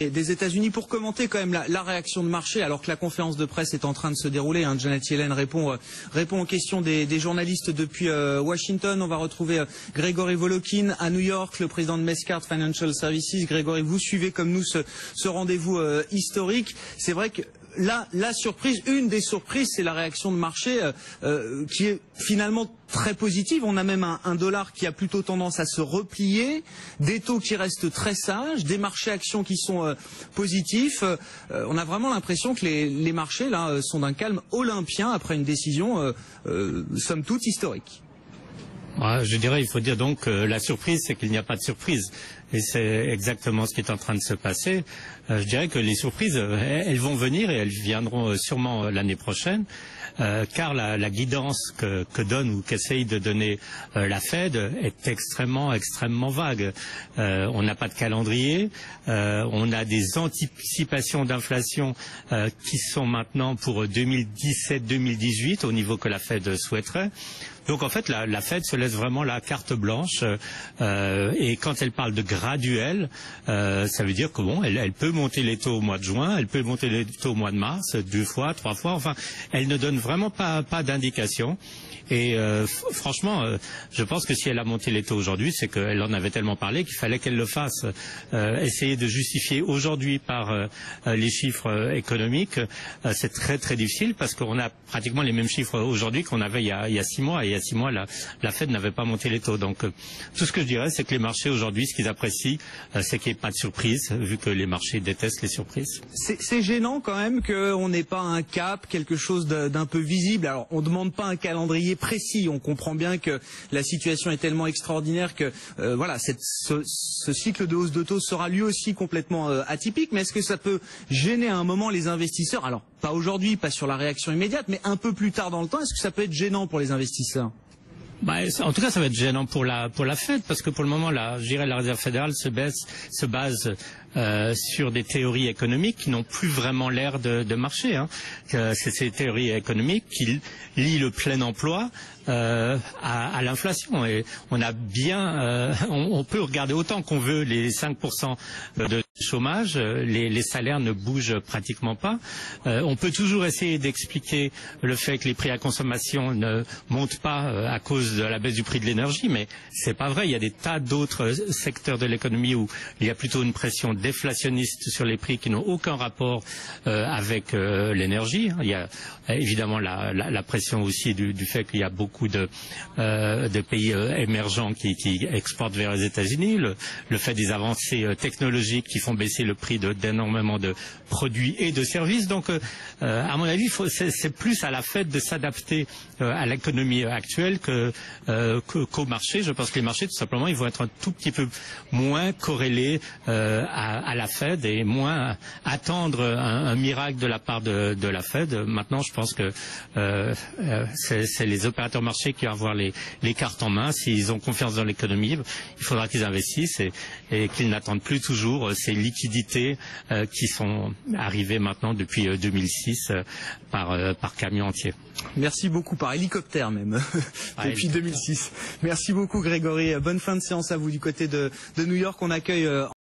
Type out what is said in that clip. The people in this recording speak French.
Des États-Unis pour commenter quand même la réaction de marché alors que la conférence de presse est en train de se dérouler. Janet Yellen répond aux questions des journalistes depuis Washington. On va retrouver Grégory Volokin à New York, le président de Mescard Financial Services. Grégory, vous suivez comme nous ce rendez-vous historique. C'est vrai que la surprise, une des surprises, c'est la réaction de marché qui est finalement très positive. On a même un dollar qui a plutôt tendance à se replier, des taux qui restent très sages, des marchés actions qui sont positifs. On a vraiment l'impression que les marchés là sont d'un calme olympien après une décision somme toute historique. Je dirais, il faut dire donc que la surprise, c'est qu'il n'y a pas de surprise. Et c'est exactement ce qui est en train de se passer. Je dirais que les surprises, elles vont venir et elles viendront sûrement l'année prochaine. Car la guidance que donne ou qu'essaye de donner la Fed est extrêmement vague. On n'a pas de calendrier, on a des anticipations d'inflation qui sont maintenant pour 2017-2018 au niveau que la Fed souhaiterait. Donc en fait la Fed se laisse vraiment la carte blanche et quand elle parle de graduel, ça veut dire que bon, elle peut monter les taux au mois de juin, elle peut monter les taux au mois de mars, 2 fois, 3 fois, enfin elle ne donne vraiment pas d'indication. Et franchement, je pense que si elle a monté les taux aujourd'hui, c'est qu'elle en avait tellement parlé qu'il fallait qu'elle le fasse. Essayer de justifier aujourd'hui par les chiffres économiques, c'est très difficile parce qu'on a pratiquement les mêmes chiffres aujourd'hui qu'on avait il y a 6 mois. Et il y a 6 mois, la Fed n'avait pas monté les taux. Donc tout ce que je dirais, c'est que les marchés aujourd'hui, ce qu'ils apprécient, c'est qu'il n'y ait pas de surprise, vu que les marchés détestent les surprises. C'est gênant quand même qu'on n'ait pas un cap, quelque chose d'un peu visible. Alors on ne demande pas un calendrier précis, on comprend bien que la situation est tellement extraordinaire que voilà, ce cycle de hausse de taux sera lui aussi complètement atypique. Mais est-ce que ça peut gêner à un moment les investisseurs? Alors pas aujourd'hui, pas sur la réaction immédiate, mais un peu plus tard dans le temps, est-ce que ça peut être gênant pour les investisseurs? En tout cas, ça va être gênant pour la Fed, parce que pour le moment, je dirais la Réserve fédérale se base sur des théories économiques qui n'ont plus vraiment l'air de marcher. C'est ces théories économiques qui lient le plein emploi à l'inflation. Et on a bien, on peut regarder autant qu'on veut les 5% de chômage, les salaires ne bougent pratiquement pas. On peut toujours essayer d'expliquer le fait que les prix à consommation ne montent pas à cause de la baisse du prix de l'énergie, mais c'est pas vrai. Il y a des tas d'autres secteurs de l'économie où il y a plutôt une pression déflationniste sur les prix qui n'ont aucun rapport avec l'énergie. Il y a évidemment la pression aussi du fait qu'il y a beaucoup de pays émergents qui exportent vers les États-Unis, le fait des avancées technologiques qui font baisser le prix d'énormément de produits et de services. Donc, à mon avis, c'est plus à la Fed de s'adapter à l'économie actuelle qu'au marché. Je pense que les marchés, tout simplement, ils vont être un tout petit peu moins corrélés à la Fed et moins attendre un miracle de la part de la Fed. Maintenant, je pense que c'est les opérateurs marchés qui vont avoir les cartes en main. S'ils ont confiance dans l'économie, il faudra qu'ils investissent et qu'ils n'attendent plus toujours ces liquidités qui sont arrivées maintenant depuis 2006 par camion entier. Merci beaucoup, par hélicoptère même, depuis 2006. Merci beaucoup Grégory, bonne fin de séance à vous du côté de New York. On accueille